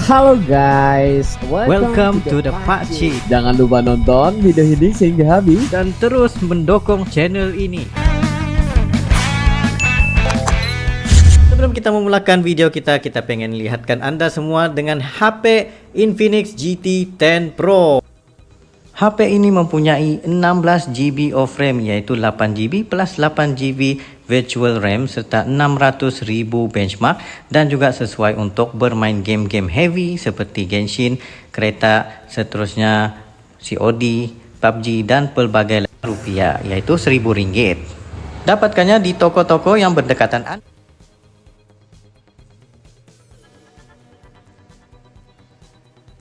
Halo guys, Welcome to the Pakcik. Jangan lupa nonton video ini sehingga habis Dan terus mendukung channel ini. Sebelum kita memulakan video kita pengen lihatkan Anda semua dengan HP Infinix GT 10 Pro. HP ini mempunyai 16GB of RAM, yaitu 8GB plus 8GB virtual RAM serta 600.000 benchmark, dan juga sesuai untuk bermain game-game heavy seperti Genshin, kereta, seterusnya COD, PUBG dan pelbagai rupiah, yaitu RM1.000. Dapatkannya di toko-toko yang berdekatan.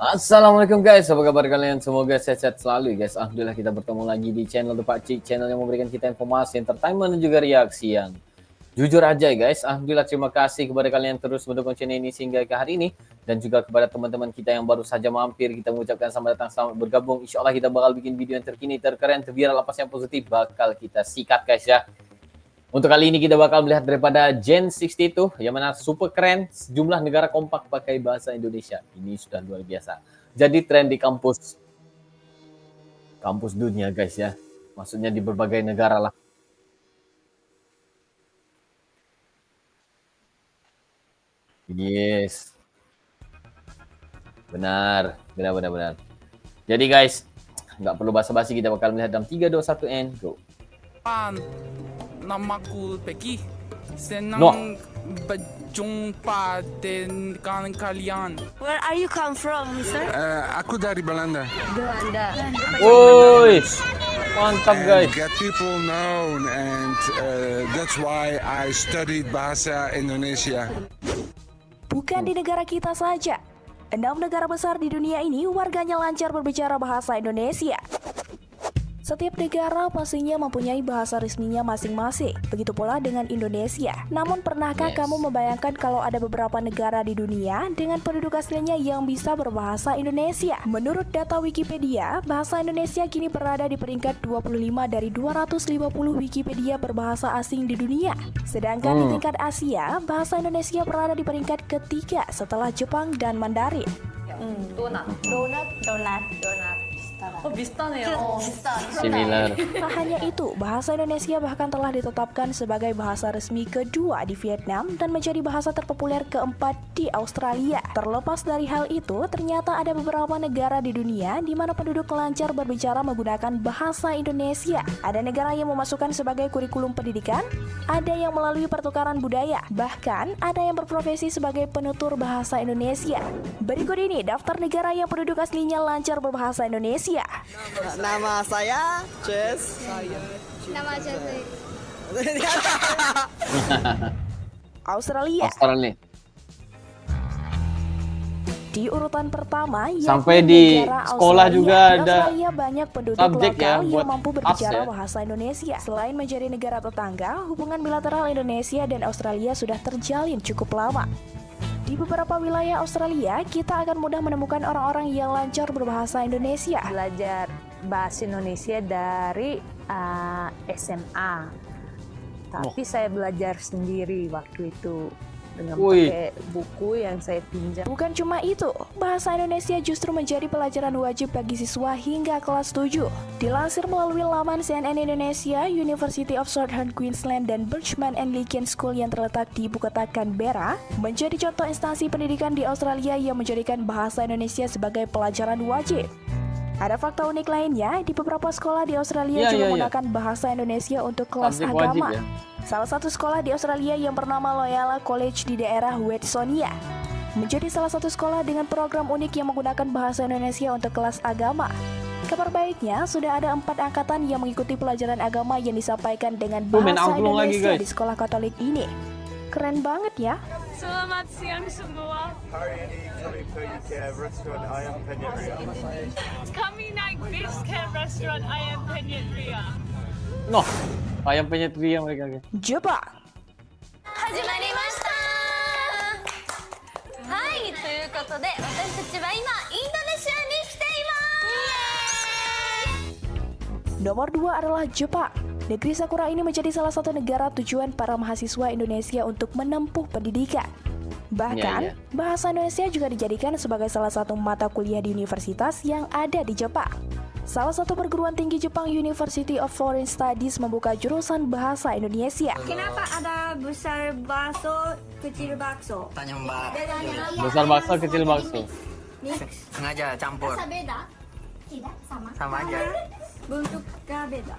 Assalamualaikum guys, apa kabar kalian? Semoga sehat-sehat selalu guys. Alhamdulillah kita bertemu lagi di channel The Pakcik, channel yang memberikan kita informasi, entertainment dan juga reaksi yang jujur aja guys. Alhamdulillah, terima kasih kepada kalian yang terus mendukung channel ini sehingga ke hari ini, dan juga kepada teman-teman kita yang baru saja mampir, kita mengucapkan selamat datang, selamat bergabung. Insyaallah kita bakal bikin video yang terkini, terkeren, terviral, apa yang positif bakal kita sikat guys ya. Untuk kali ini kita bakal melihat daripada Gen 62 yang mana super keren, sejumlah negara kompak pakai bahasa Indonesia. Ini sudah luar biasa. Jadi tren di kampus dunia guys ya. Maksudnya di berbagai negara lah. Yes. Benar. Jadi guys, nggak perlu basa-basi, kita bakal melihat dalam 3, 2, 1 and go. Namaku Peki. Senang No. berjumpa dengan kalian. Where are you come from, mister? Aku dari Belanda. Belanda. Woi, mantap guys. Get people known and that's why I studied bahasa Indonesia. Bukan di negara kita saja. 6 negara besar di dunia ini warganya lancar berbicara bahasa Indonesia. Setiap negara pastinya mempunyai bahasa resminya masing-masing. Begitu pula dengan Indonesia. Namun pernahkah kamu membayangkan kalau ada beberapa negara di dunia dengan penduduk aslinya yang bisa berbahasa Indonesia? Menurut data Wikipedia, bahasa Indonesia kini berada di peringkat 25 dari 250 Wikipedia berbahasa asing di dunia. Sedangkan di tingkat Asia, bahasa Indonesia berada di peringkat ketiga setelah Jepang dan Mandarin. Donat. 비슷하네요. Similar. Tak hanya itu, bahasa Indonesia bahkan telah ditetapkan sebagai bahasa resmi kedua di Vietnam dan menjadi bahasa terpopuler keempat di Australia. Terlepas dari hal itu, ternyata ada beberapa negara di dunia di mana penduduk lancar berbicara menggunakan bahasa Indonesia. Ada negara yang memasukkan sebagai kurikulum pendidikan, ada yang melalui pertukaran budaya, bahkan ada yang berprofesi sebagai penutur bahasa Indonesia. Berikut ini daftar negara yang penduduk aslinya lancar berbahasa Indonesia. Nama saya Jess. Nama Jesse. Australia Australia. di urutan pertama, Sampai yakni di negara sekolah Australia. juga Di ada Australia banyak penduduk subjek lokal ya, yang buat mampu us berbicara ya. bahasa Indonesia. Selain menjadi negara tetangga, hubungan bilateral Indonesia dan Australia sudah terjalin cukup lama. Di beberapa wilayah Australia, kita akan mudah menemukan orang-orang yang lancar berbahasa Indonesia. Belajar bahasa Indonesia dari SMA, tapi saya belajar sendiri waktu itu dengan pakai buku yang saya pinjam. Bukan cuma itu, bahasa Indonesia justru menjadi pelajaran wajib bagi siswa hingga kelas 7. Dilansir melalui laman CNN Indonesia, University of Southern Queensland dan Birchman and Lincoln School yang terletak di ibu kota Canberra menjadi contoh instansi pendidikan di Australia yang menjadikan bahasa Indonesia sebagai pelajaran wajib. Ada fakta unik lainnya, di beberapa sekolah di Australia juga menggunakan bahasa Indonesia untuk kelas Subjek agama. wajib ya. Salah satu sekolah di Australia yang bernama Loyola College di daerah Westsonia menjadi salah satu sekolah dengan program unik yang menggunakan bahasa Indonesia untuk kelas agama. Kabar baiknya, sudah ada 4 angkatan yang mengikuti pelajaran agama yang disampaikan dengan bahasa Indonesia di sekolah Katolik ini. Keren banget ya. Selamat siang semua. Hari ini kami pergi ke restoran ayam penyet Ria. Kami naik bis ke restoran ayam penyet Ria. No, ayam penyet Ria mereka guys. Jepang. 始まりました。はい、ということで私たちは今インドネシアに来ています。 Nomor 2 adalah Jepang. Negeri Sakura ini menjadi salah satu negara tujuan para mahasiswa Indonesia untuk menempuh pendidikan. Bahkan, Iya, iya. bahasa Indonesia juga dijadikan sebagai salah satu mata kuliah di universitas yang ada di Jepang. Salah satu perguruan tinggi Jepang, University of Foreign Studies, membuka jurusan bahasa Indonesia. Kenapa ada besar bakso, kecil bakso? Tanya Mbak. Besar bakso, kecil bakso. Sengaja campur. Rasa beda? Tidak, sama. Sama aja. Bentuknya beda.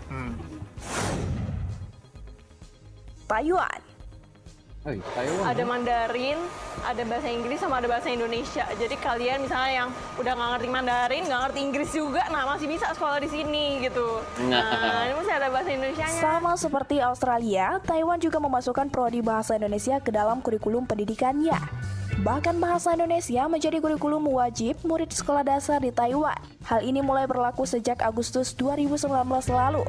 Taiwan. Taiwan. Ada Mandarin, ada bahasa Inggris sama ada bahasa Indonesia. Jadi kalian misalnya yang udah nggak ngerti Mandarin, nggak ngerti Inggris juga, nah masih bisa sekolah di sini gitu. Nah, ini masih ada bahasa Indonesianya. Sama seperti Australia, Taiwan juga memasukkan prodi bahasa Indonesia ke dalam kurikulum pendidikannya. Bahkan bahasa Indonesia menjadi kurikulum wajib murid sekolah dasar di Taiwan. Hal ini mulai berlaku sejak Agustus 2019 lalu.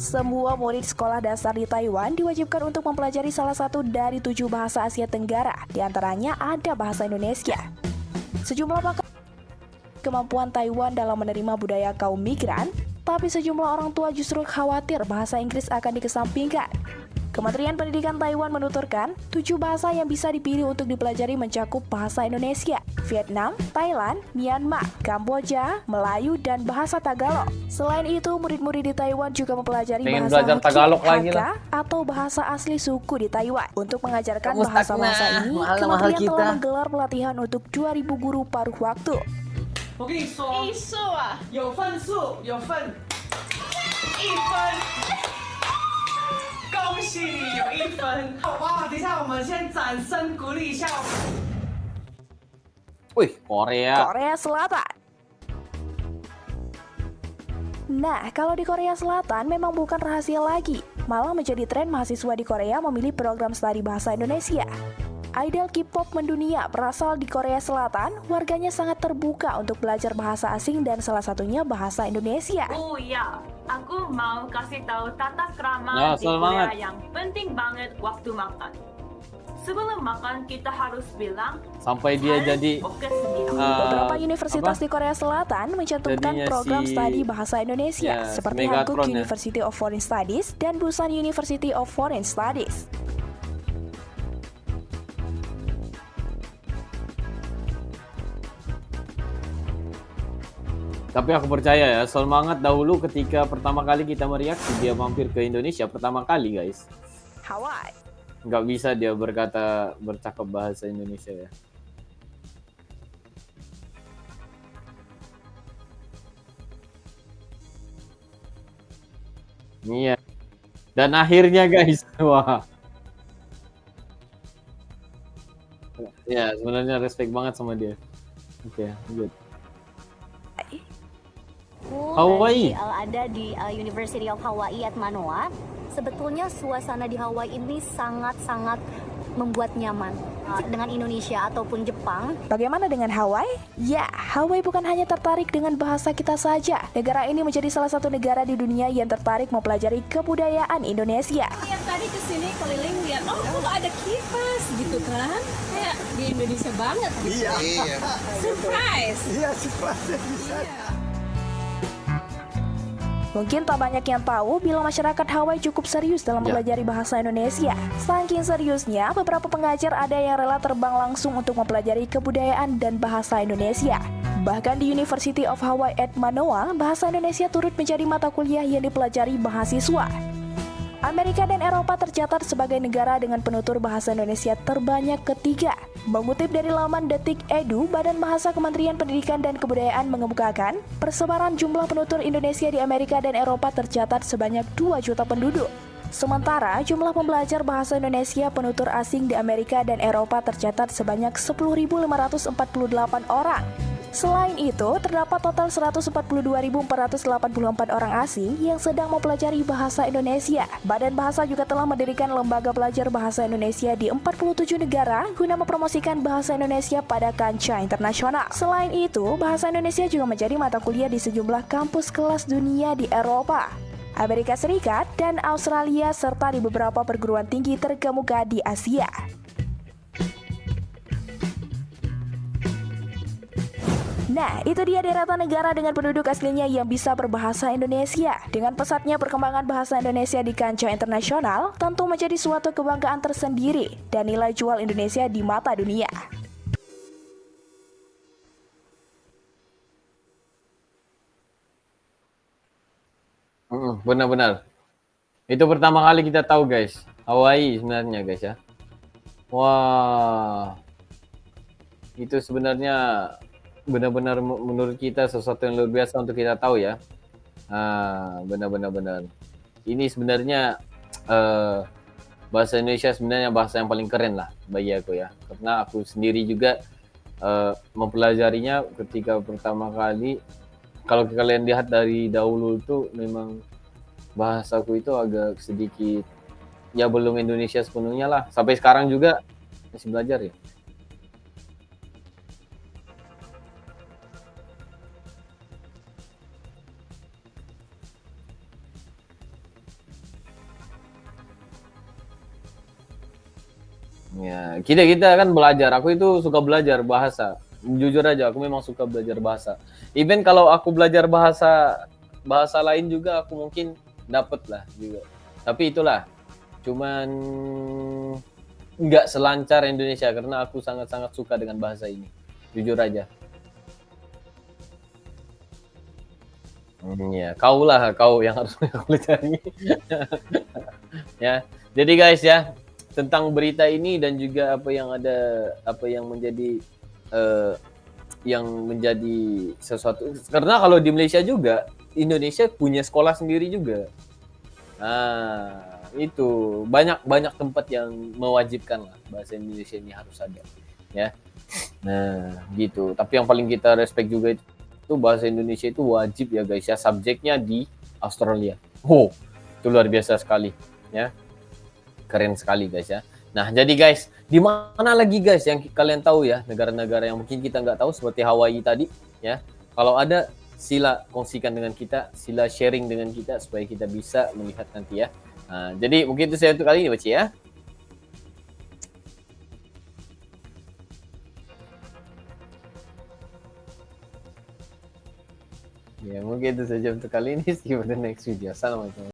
Semua murid sekolah dasar di Taiwan diwajibkan untuk mempelajari salah satu dari 7 bahasa Asia Tenggara. Di antaranya ada bahasa Indonesia. Sejumlah pakar kemampuan Taiwan dalam menerima budaya kaum migran, tapi sejumlah orang tua justru khawatir bahasa Inggris akan dikesampingkan. Kementerian Pendidikan Taiwan menuturkan, 7 bahasa yang bisa dipilih untuk dipelajari mencakup bahasa Indonesia, Vietnam, Thailand, Myanmar, Kamboja, Melayu, dan bahasa Tagalog. Selain itu, murid-murid di Taiwan juga mempelajari Pengen bahasa belajar Tagalog lagi Hakka lah. atau bahasa asli suku di Taiwan. Untuk mengajarkan Kamu bahasa-bahasa stuck, ini, nah. Mahal-mahal kementerian kita. telah menggelar pelatihan untuk 2.000 guru paruh waktu. 我跟你说，艺术啊，有分数，有分1分。恭喜你有1分！哇，等一下，我们先掌声鼓励一下。 Wih, Korea. Korea Selatan. Nah, kalau di Korea Selatan memang bukan rahasia lagi, malah menjadi tren mahasiswa di Korea memilih program studi bahasa Indonesia. Idol K-pop mendunia berasal di Korea Selatan, warganya sangat terbuka untuk belajar bahasa asing dan salah satunya bahasa Indonesia. Oh iya, aku mau kasih tahu tata Ya, krama di semangat. Korea yang penting banget waktu makan. Sebelum makan kita harus bilang Sampai dia jadi oke sendiri. Beberapa universitas apa? di Korea Selatan mencantumkan Jadinya program si- studi bahasa Indonesia ya, si seperti Hankuk Megatron ya. University of Foreign Studies dan Busan University of Foreign Studies. Tapi aku percaya ya, Semangat dahulu ketika pertama kali kita mereaksi dia mampir ke Indonesia pertama kali guys. Hawaii. Nggak bisa dia bercakap bahasa Indonesia ya. Iya. Dan akhirnya guys, wah. Ya, sebenarnya respect banget sama dia. Oke, good. Hawaii. Ada di University of Hawaii at Manoa. Sebetulnya suasana di Hawaii ini sangat-sangat membuat nyaman dengan Indonesia ataupun Jepang. Bagaimana dengan Hawaii? Ya, Hawaii bukan hanya tertarik dengan bahasa kita saja. Negara ini menjadi salah satu negara di dunia yang tertarik mempelajari kebudayaan Indonesia. Yang tadi kesini keliling lihat, oh kok ada kipas gitu kan? Kayak di Indonesia banget gitu. Iya. Surprise! Iya, surprise. Mungkin tak banyak yang tahu bila masyarakat Hawaii cukup serius dalam mempelajari bahasa Indonesia. Saking seriusnya, beberapa pengajar ada yang rela terbang langsung untuk mempelajari kebudayaan dan bahasa Indonesia. Bahkan di University of Hawaii at Manoa, bahasa Indonesia turut menjadi mata kuliah yang dipelajari mahasiswa. Amerika dan Eropa tercatat sebagai negara dengan penutur bahasa Indonesia terbanyak ketiga. Mengutip dari laman Detik Edu, Badan Bahasa Kementerian Pendidikan dan Kebudayaan mengemukakan, persebaran jumlah penutur Indonesia di Amerika dan Eropa tercatat sebanyak 2 juta penduduk. Sementara jumlah pembelajar bahasa Indonesia penutur asing di Amerika dan Eropa tercatat sebanyak 10.548 orang. Selain itu, terdapat total 142.484 orang asing yang sedang mempelajari bahasa Indonesia. Badan Bahasa juga telah mendirikan lembaga belajar bahasa Indonesia di 47 negara guna mempromosikan bahasa Indonesia pada kancah internasional. Selain itu, bahasa Indonesia juga menjadi mata kuliah di sejumlah kampus kelas dunia di Eropa, Amerika Serikat, dan Australia, serta di beberapa perguruan tinggi terkemuka di Asia. Nah, itu dia deretan negara dengan penduduk aslinya yang bisa berbahasa Indonesia. Dengan pesatnya perkembangan bahasa Indonesia di kancah internasional, tentu menjadi suatu kebanggaan tersendiri dan nilai jual Indonesia di mata dunia. Benar-benar. Itu pertama kali kita tahu guys, Hawaii sebenarnya guys ya. Wah, itu sebenarnya benar-benar menurut kita sesuatu yang luar biasa untuk kita tahu ya. Benar-benar. Ini sebenarnya bahasa Indonesia sebenarnya bahasa yang paling keren lah bagi aku ya. Karena aku sendiri juga mempelajarinya ketika pertama kali. Kalau kalian lihat dari dahulu itu memang bahasaku itu agak sedikit ya belum Indonesia sepenuhnya lah. Sampai sekarang juga masih belajar ya. Ya, kita kan belajar. Aku itu suka belajar bahasa. Jujur aja, aku memang suka belajar bahasa. Even kalau aku belajar bahasa lain juga, aku mungkin dapet lah juga. Tapi itulah, cuman nggak selancar Indonesia karena aku sangat-sangat suka dengan bahasa ini. Jujur aja. Ya, kau yang harus pelajari. Ya, jadi guys ya, tentang berita ini dan juga apa yang menjadi sesuatu, karena kalau di Malaysia juga Indonesia punya sekolah sendiri juga. Itu banyak tempat yang mewajibkan lah bahasa Indonesia ini harus ada ya. Nah gitu, tapi yang paling kita respect juga itu bahasa Indonesia itu wajib ya guys ya, subjeknya di Australia. Itu luar biasa sekali ya, keren sekali guys ya. Nah, jadi guys, di mana lagi guys yang kalian tahu ya, negara-negara yang mungkin kita nggak tahu seperti Hawaii tadi ya. Kalau ada, sila kongsikan dengan kita, sila sharing dengan kita supaya kita bisa melihat nanti ya. Nah, jadi mungkin itu saya untuk kali ini Baci ya. Ya, mungkin itu saja untuk kali ini. See you in the next video. Assalamualaikum.